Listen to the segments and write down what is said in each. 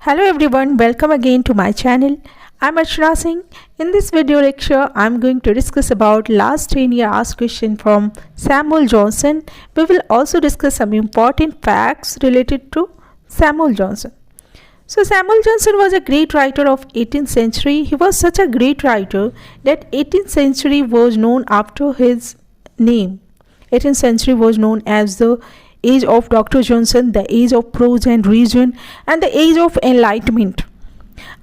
Hello everyone, welcome again to my channel. I'm Archana Singh. In this video lecture, I'm going to discuss about last 10 year asked question from Samuel Johnson. We will also discuss some important facts related to Samuel Johnson. So Samuel Johnson was a great writer of 18th century. He was such a great writer that 18th century was known after his name. 18th century was known as the age of Dr. Johnson, the age of prose and reason, and the age of enlightenment.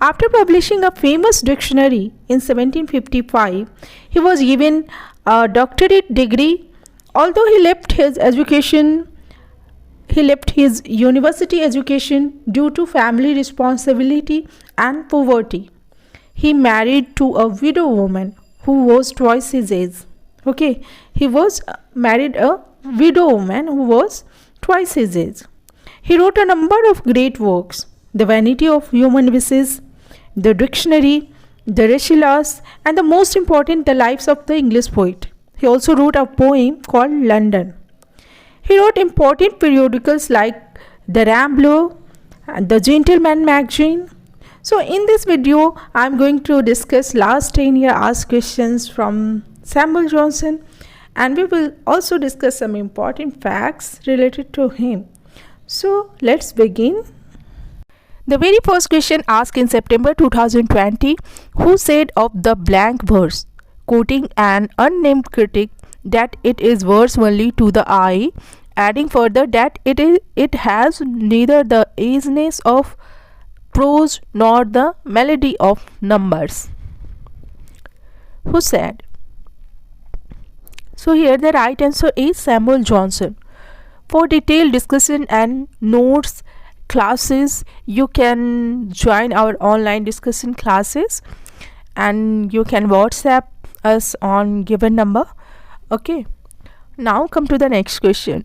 After publishing a famous dictionary in 1755, he was given a doctorate degree. Although he left his university education due to family responsibility and poverty. He married to a widow woman who was twice his age. Okay, he was married a widow woman who was twice his age. He wrote a number of great works: The Vanity of Human Wishes, the Dictionary, the Rechilas, and the most important, the Lives of the English Poet. He also wrote a poem called London. He wrote important periodicals like The Rambler and The Gentleman magazine. So in this video, I am going to discuss last 10 year asked questions from Samuel Johnson, and we will also discuss some important facts related to him. So let's begin. The very first question asked in September 2020, who said of the blank verse, quoting an unnamed critic, that it is verse only to the eye, adding further that it has neither the easiness of prose nor the melody of numbers. Who said? So here the right answer is Samuel Johnson. For detailed discussion and notes classes, you can join our online discussion classes, and you can WhatsApp us on given number. Okay, now come to the next question.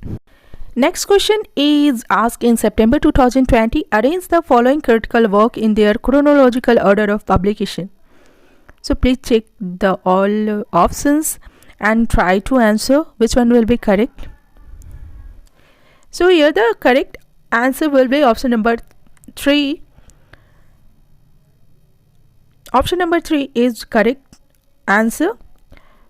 Next question is asked in September 2020. Arrange the following critical work in their chronological order of publication. So please check the all options and try to answer which one will be correct. So here the correct answer will be option number 3. Option number 3 is correct answer.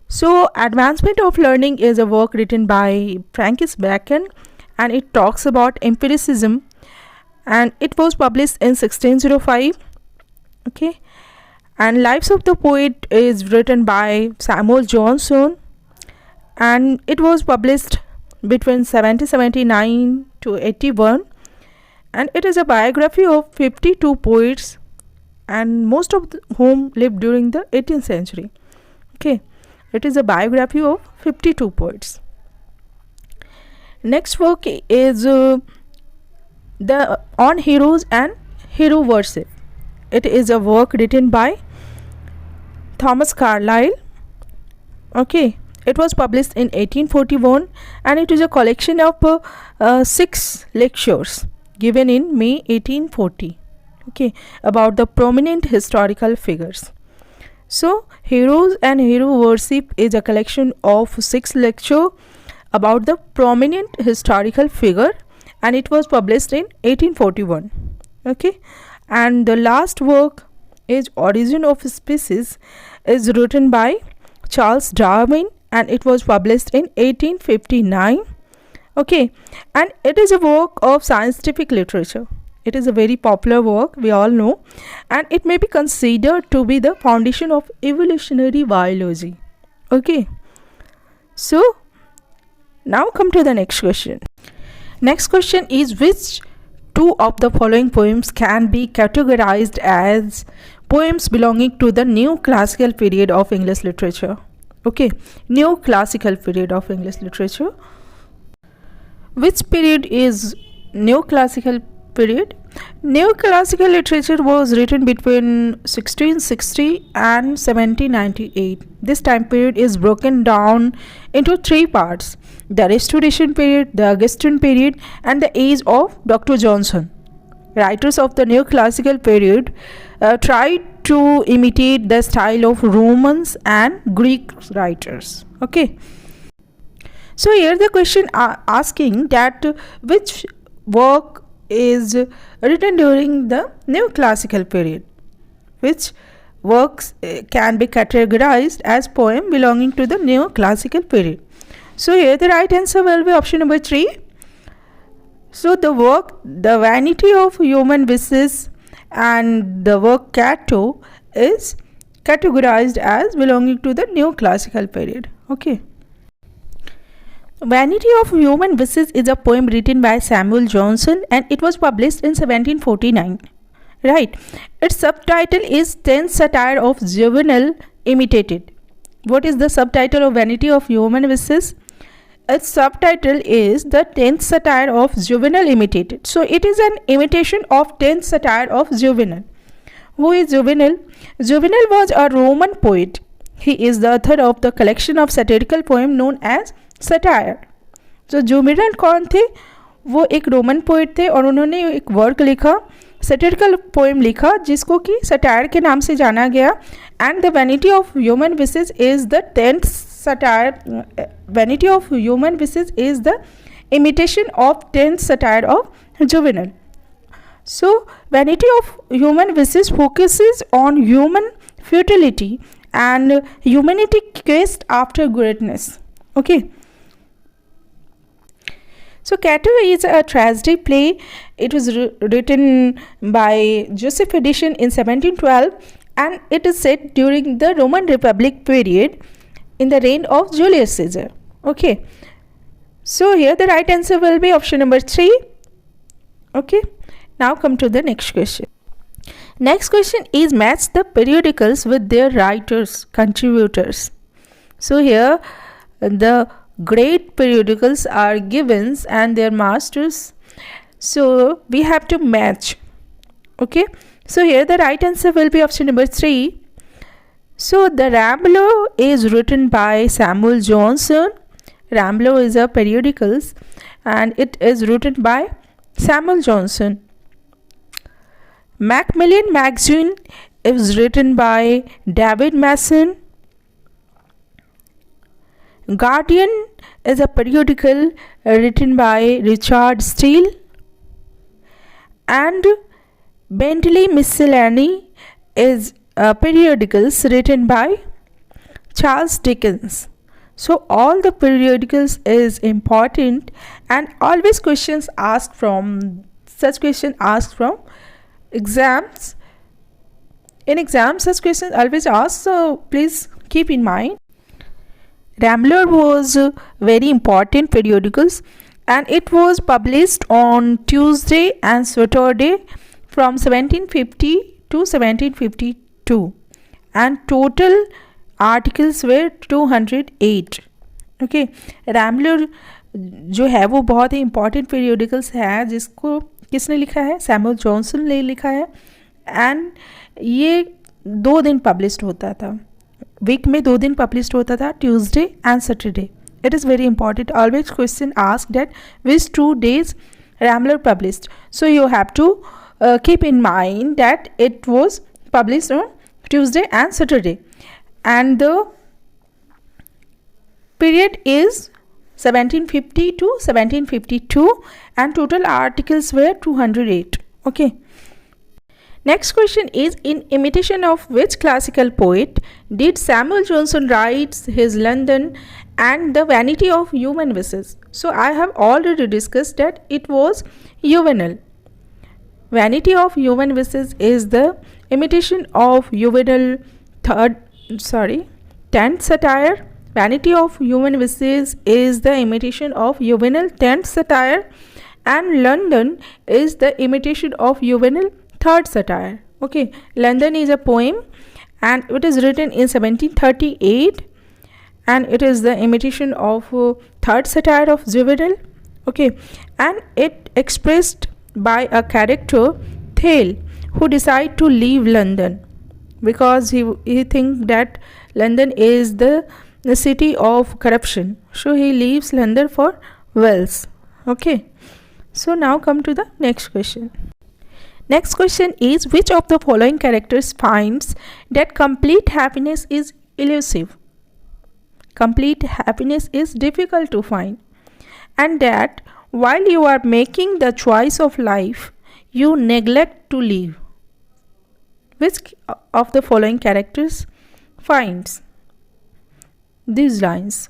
So Advancement of Learning is a work written by Francis Bacon, and it talks about empiricism, and it was published in 1605. Okay, and Lives of the Poet is written by Samuel Johnson, and it was published between 1779 to 81, and it is a biography of 52 poets, and most of whom lived during the 18th century. Okay, it is a biography of 52 poets. Next work is the On Heroes and Hero Worship. It is a work written by Thomas Carlyle. Okay, it was published in 1841, and it is a collection of 6 lectures given in May 1840. Okay, about the prominent historical figures. So Heroes and Hero Worship is a collection of 6 lectures about the prominent historical figure, and it was published in 1841. Okay, and the last work is Origin of Species, is written by Charles Darwin, and it was published in 1859. Okay, and it is a work of scientific literature. It is a very popular work, we all know, and it may be considered to be the foundation of evolutionary biology. Okay, so now come to the next question. Next question is, which 2 of the following poems can be categorized as poems belonging to the new classical period of English literature? Okay, new classical period of English literature. Which period is new classical period? New classical literature was written between 1660 and 1798. This time period is broken down into 3 parts: the Restoration period, the Augustan period, and the age of Dr. Johnson. Writers of the new classical period tried to imitate the style of Romans and Greek writers. Okay, so here the question asking that which work is written during the neoclassical period. Which works can be categorized as poem belonging to the neoclassical period? So here the right answer will be option number 3. So the work The Vanity of Human Vices and the work Cato is categorized as belonging to the neoclassical period. Okay. Vanity of Human Vices is a poem written by Samuel Johnson and it was published in 1749. Right. Its subtitle is 10th Satire of Juvenal Imitated. What is the subtitle of Vanity of Human Vices? Its subtitle is the 10th Satire of Juvenal Imitated. So it is an imitation of 10th Satire of Juvenal. Who is Juvenal? Juvenal was a Roman poet. He is the author of the collection of satirical poem known as Satire. So juvenile कौन थे? वो एक Roman poet थे और उन्होंने एक work लिखा, सैटिरिकल poem लिखा जिसको कि सटायर के नाम से जाना गया. And the vanity of human wishes is the 10th satire. Vanity of human wishes is the imitation of 10th satire of Juvenal. So Vanity of Human Vices focuses on human futility and humanity quest after greatness. Okay. So Cato is a tragedy play. It was written by Joseph Addison in 1712 and it is set during the Roman Republic period in the reign of Julius Caesar. Okay. So here the right answer will be option number 3. Okay. Now come to the next question. Next question is match the periodicals with their writers, contributors. So here the great periodicals are given and their masters. So we have to match. Okay. So here the right answer will be option number 3. So the Rambler is written by Samuel Johnson. Rambler is a periodicals and it is written by Samuel Johnson. Macmillan magazine is written by David Mason. Guardian is a periodical written by Richard Steele. And Bentley Miscellany is a periodicals written by Charles Dickens. So all the periodicals is important and always questions asked from exams. In exams such questions always asked, so please keep in mind. Rambler was very important periodicals and it was published on Tuesday and Saturday from 1750 to 1752 and total articles were 208. Okay. Rambler जो है वो बहुत ही important periodicals है जिसको किसने लिखा है? Samuel Johnson ने लिखा है एंड ये 2 दिन पब्लिश्ड होता था, वीक में 2 दिन पब्लिश्ड होता था, Tuesday and Saturday. It is very important. Always question asked that which 2 days Rambler published. So you have to keep in mind that it was published on Tuesday and Saturday. And the period is 1750 to 1752 and total articles were 208. Okay. Next question is, in imitation of which classical poet did Samuel Johnson write his London and the Vanity of Human Vices? So I have already discussed that it was Juvenal. Vanity of Human Vices is the imitation of Juvenal 10th satire. Vanity of Human Vices is the imitation of Juvenal 10th satire and London is the imitation of Juvenal 3rd satire. Okay. London is a poem and it is written in 1738 and it is the imitation of 3rd satire of Juvenal. Okay. And it expressed by a character Thale who decide to leave London because he think that London is the city of corruption, so he leaves London for Wales. Okay. So now come to the next question. Next question is, which of the following characters finds that complete happiness is elusive? Complete happiness is difficult to find and that while you are making the choice of life, you neglect to live. Which of the following characters finds these lines?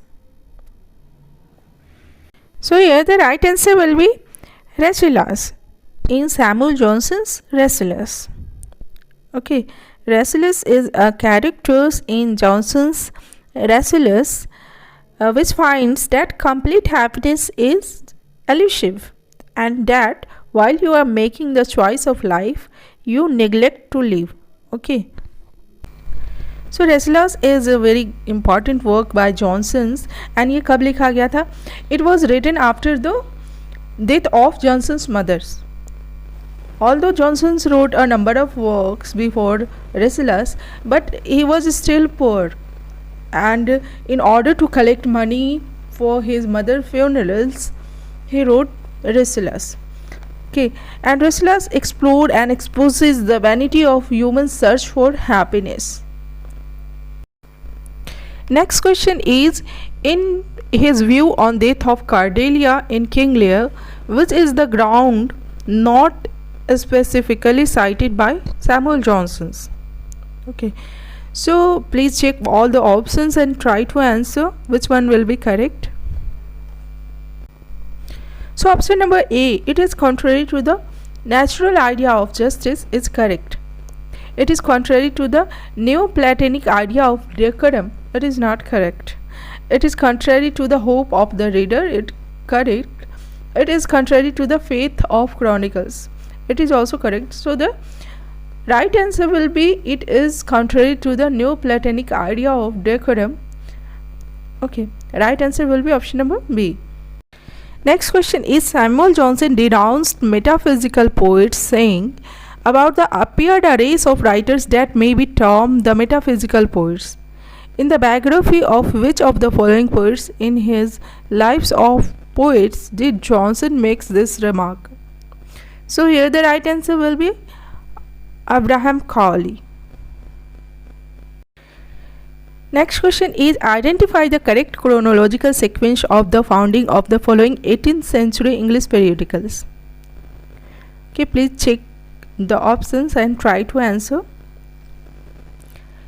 So here the right answer will be Rasselas in Samuel Johnson's Rasselas. Okay, Rasselas is a character in Johnson's Rasselas, which finds that complete happiness is elusive and that while you are making the choice of life, you neglect to live. Okay. So Rasselas is a very important work by Johnson's, and ये कब लिखा गया था? It was written after the death of Johnson's mothers. Although Johnson wrote a number of works before Rasselas, but he was still poor, and in order to collect money for his mother's funerals, he wrote Rasselas. Okay, and Rasselas explored and exposes the vanity of human search for happiness. Next question is, in his view on death of Cordelia in King Lear, which is the ground not specifically cited by Samuel Johnson? Okay, so please check all the options and try to answer which one will be correct. So option number A, it is contrary to the natural idea of justice, is correct. It is contrary to the Neoplatonic idea of decorum. It is not correct. It is contrary to the hope of the reader. It correct. It is contrary to the faith of chronicles. It is also correct. So the right answer will be, it is contrary to the Neoplatonic idea of decorum. Okay, right answer will be option number B. Next question is, Samuel Johnson denounced metaphysical poets, saying about the appeared a race of writers that may be termed the metaphysical poets. In the biography of which of the following poets in his Lives of Poets did Johnson makes this remark? So here the right answer will be Abraham Cowley. Next question is, identify the correct chronological sequence of the founding of the following 18th century English periodicals. Okay, please check the options and try to answer.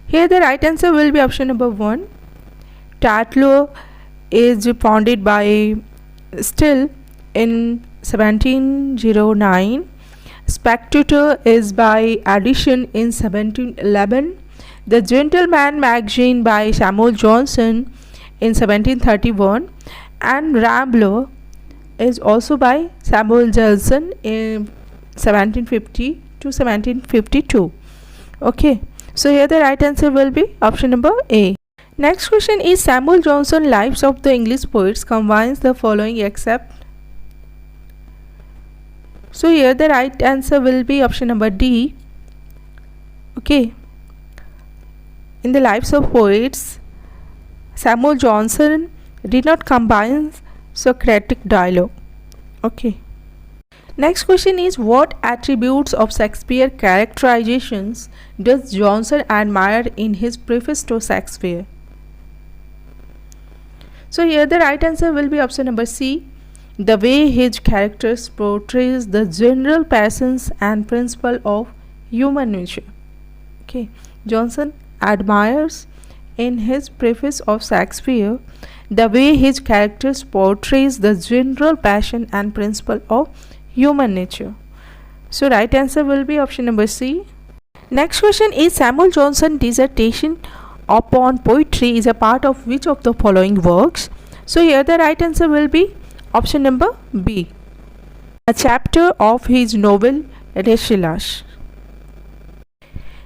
Here the right answer will be option number 1. Tatler is founded by Still in 1709. Spectator is by Addison in 1711. The Gentleman magazine by Samuel Johnson in 1731, and Rambler is also by Samuel Johnson in 1750 to 1752. Okay, so here the right answer will be option number A. Next question is, Samuel Johnson Lives of the English Poets combines the following except. So here the right answer will be option number D. Okay, in the Lives of Poets, Samuel Johnson did not combine Socratic dialogue. Okay. Next question is, what attributes of Shakespeare characterizations does Johnson admire in his preface to Shakespeare? So here the right answer will be option number C. The way his characters portrays the general passions and principle of human nature. Okay, Johnson admires in his preface of Shakespeare the way his characters portrays the general passion and principle of human nature. So right answer will be option number C. Next question is, Samuel Johnson's dissertation upon poetry is a part of which of the following works? So here the right answer will be option number B, a chapter of his novel Rasselas.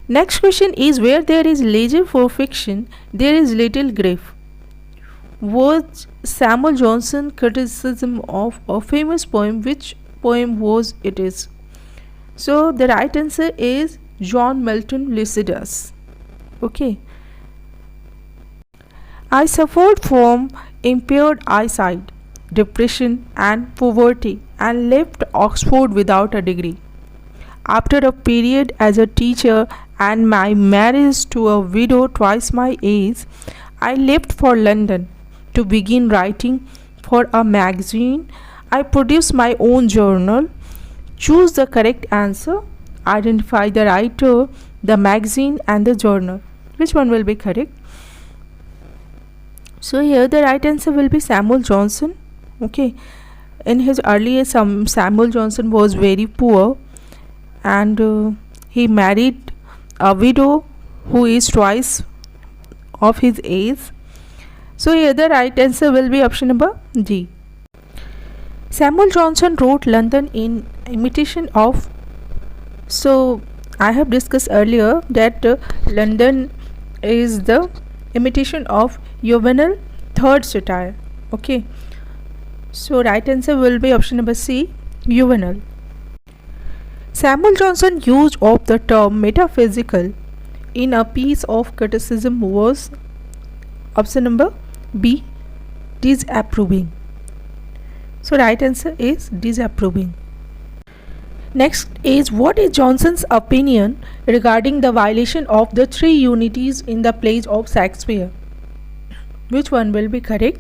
Next question is, where there is leisure for fiction, there is little grief. Was Samuel Johnson criticism of a famous poem? Which poem was it is? So the right answer is John Milton Lycidas. Okay. I suffered from impaired eyesight, depression and poverty, and left Oxford without a degree. After a period as a teacher and my marriage to a widow twice my age, I left for London to begin writing for a magazine. I produce my own journal. Choose the correct answer. Identify the writer, the magazine and the journal. Which one will be correct? So here the right answer will be Samuel Johnson. Okay, in his earlier Samuel Johnson was very poor, and he married a widow who is twice of his age. So here the right answer will be option number D. Samuel Johnson wrote London in imitation of. So I have discussed earlier that London is the imitation of Juvenal third satire. Okay, so right answer will be option number C, Juvenal. Samuel Johnson use of the term metaphysical in a piece of criticism was option number B, disapproving. So right answer is disapproving. Next is, what is Johnson's opinion regarding the violation of the three unities in the plays of Shakespeare? Which one will be correct?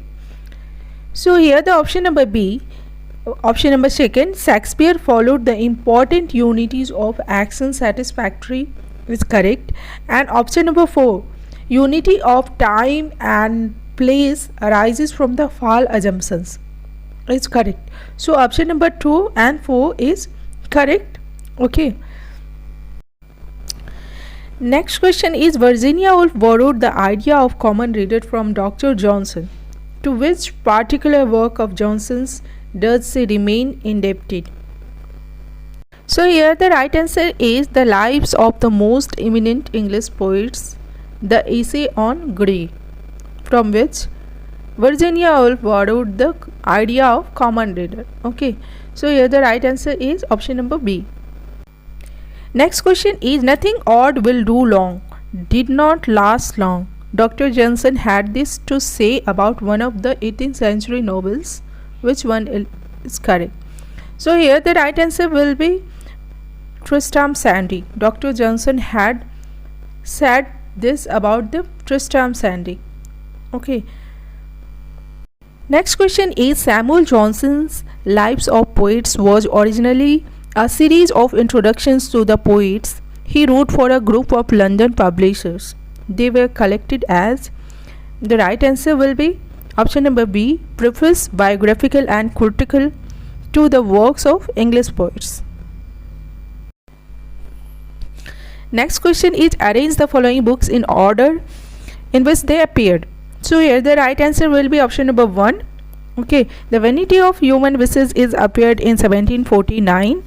So here the option number B, option number second, Shakespeare followed the important unities of action satisfactory is correct, and option number 4, unity of time and place arises from the false assumptions is correct. So option number 2 and 4 is correct. Okay, next question is, Virginia Woolf borrowed the idea of common reader from Dr. Johnson. To which particular work of Johnson's does she remain indebted? So here the right answer is the lives of the most eminent English poets, the essay on Grey, from which Virginia Woolf borrowed the idea of common reader. Okay, so here the right answer is option number B. Next question is, nothing odd will do long did not last long. Dr. Johnson had this to say about one of the 18th century novels. Which one is correct? So here the right answer will be Tristram Shandy. Dr. Johnson had said this about the Tristram Shandy. Okay. Next question is, Samuel Johnson's Lives of Poets was originally a series of introductions to the poets he wrote for a group of London publishers. They were collected as. The right answer will be option number B, preface, biographical and critical to the works of English poets. Next question is, arrange the following books in order in which they appeared. So here the right answer will be option number 1. Okay, The Vanity of Human Wishes is appeared in 1749.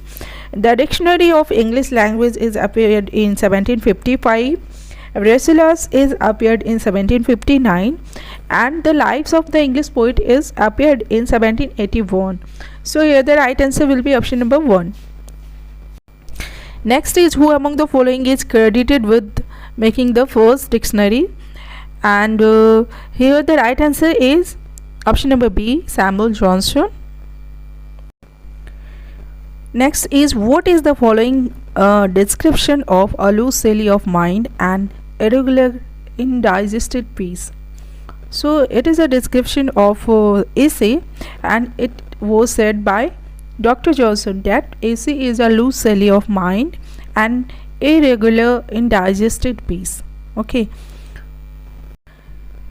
The Dictionary of English Language is appeared in 1755. Rasselas is appeared in 1759, and The Lives of the English Poet is appeared in 1781. So here the right answer will be option number 1. Next is, who among the following is credited with making the first dictionary? And here the right answer is option number B, Samuel Johnson. Next is, what is the following description of a loose jelly of mind and irregular indigested piece? So it is a description of essay, and it was said by Dr. Johnson that essay is a loose jelly of mind and irregular indigested piece. Okay,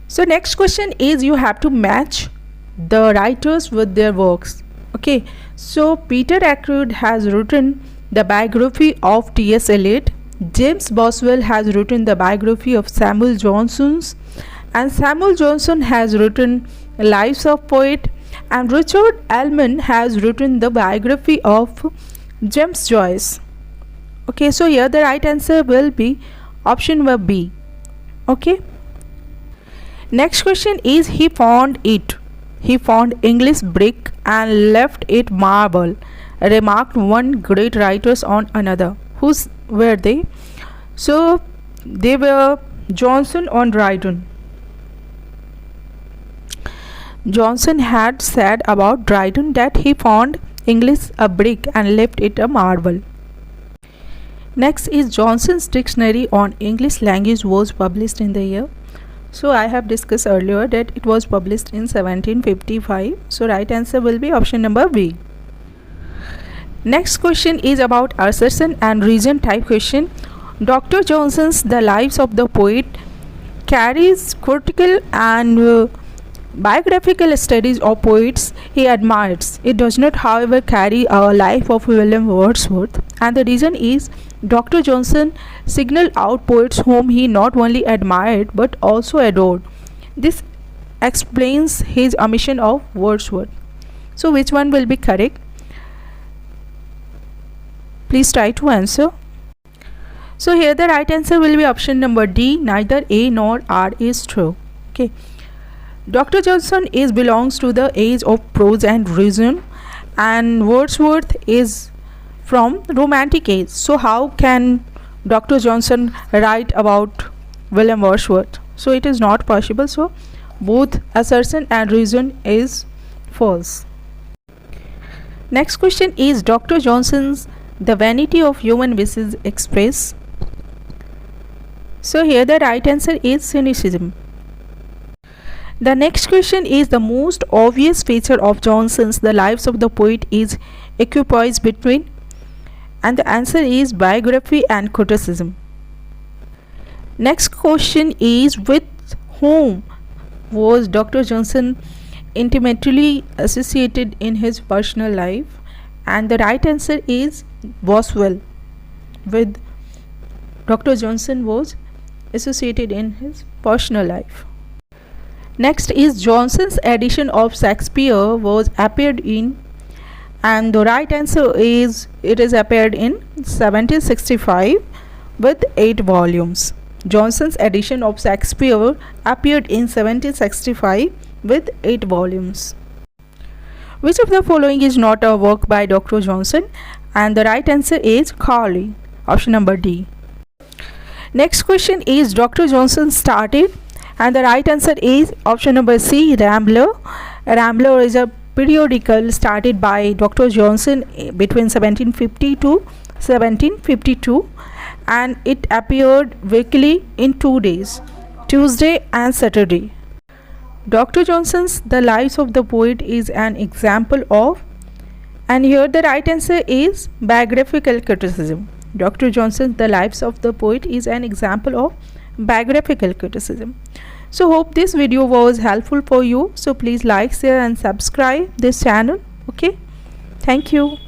so next question is, you have to match the writers with their works. Okay, so Peter Ackroyd has written the biography of T.S. Eliot, James Boswell has written the biography of Samuel Johnson, and Samuel Johnson has written Lives of Poet, and Richard Ellman has written the biography of James Joyce. Okay, so here the right answer will be option number B. Okay, next question is, he found English brick and left it marble, remarked one great writers on another. Whose were they? So they were Johnson and Dryden. Johnson had said about Dryden that he found English a brick and left it a marble. Next is, Johnson's Dictionary on English Language was published in the year. So I have discussed earlier that it was published in 1755. So right answer will be option number B. Next question is about assertion and reason type question. Dr. Johnson's The Lives of the Poet carries critical and biographical studies of poets he admires. It does not, however, carry a life of William Wordsworth, and the reason is Dr. Johnson singled out poets whom he not only admired but also adored. This explains his omission of Wordsworth. So, which one will be correct? Please try to answer. So, here the right answer will be option number D. Neither A nor R is true. Okay. Dr. Johnson belongs to the age of prose and reason, and Wordsworth is from romantic age. So how can Dr. Johnson write about William Wordsworth? So it is not possible. So both assertion and reason is false. Next question is Dr. Johnson's The Vanity of Human Wishes Express. So here the right answer is cynicism. The next question is the most obvious feature of Johnson's The Lives of the Poet is equipoise between, and the answer is biography and criticism. Next question is with whom was Dr. Johnson intimately associated in his personal life, and the right answer is Boswell. With Dr. Johnson was associated in his personal life. Next is Johnson's edition of Shakespeare was appeared in, and the right answer is it is appeared in 1765 with 8 volumes. Johnson's edition of Shakespeare appeared in 1765 with 8 volumes. Which of the following is not a work by Dr. Johnson? And the right answer is Carlyle, option number D. Next question is Dr. Johnson started, and the right answer is option number C, Rambler. Rambler is a periodical started by Dr. Johnson between 1750 to 1752, and it appeared weekly in 2 days, Tuesday and Saturday. Dr. Johnson's The Lives of the Poet is an example of, and here the right answer is biographical criticism. Dr. Johnson's The Lives of the Poet is an example of biographical criticism. So hope this video was helpful for you. So please like, share and subscribe this channel. Okay, thank you.